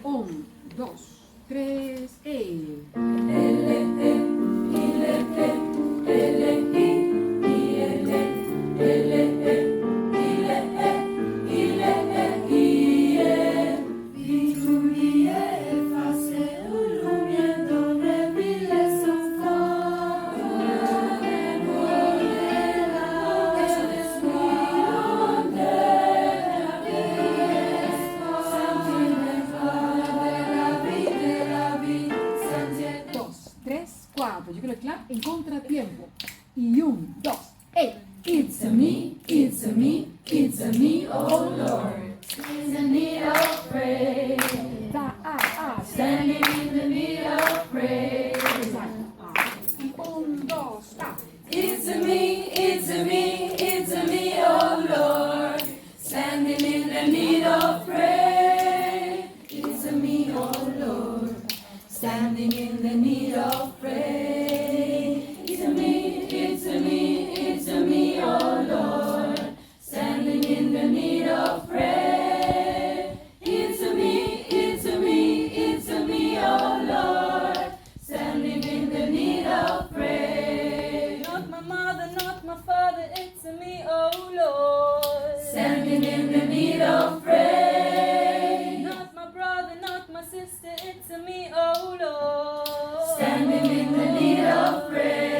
1, 2, 3 e... Yo quiero el clap en contratiempo. Y 1, 2, ¡hey! It's a me, it's a me, it's a me, oh Lord. It's a need of praise. Standing in the need of praise. Y 1, 2, It's a me, it's a me, it's a me, oh Lord. Standing in the need of praise. It's a me, oh Lord. Standing in the need of praise. It's a me, it's a me, it's a me, oh Lord. Standing in the need of praise. It's a me, it's a me, it's a me, oh Lord. Standing in the need of praise. Not my mother, not my father, it's a me, oh Lord. Standing in the need of praise. Not my brother, not my sister, it's a me, oh Lord. Standing in the need of praise.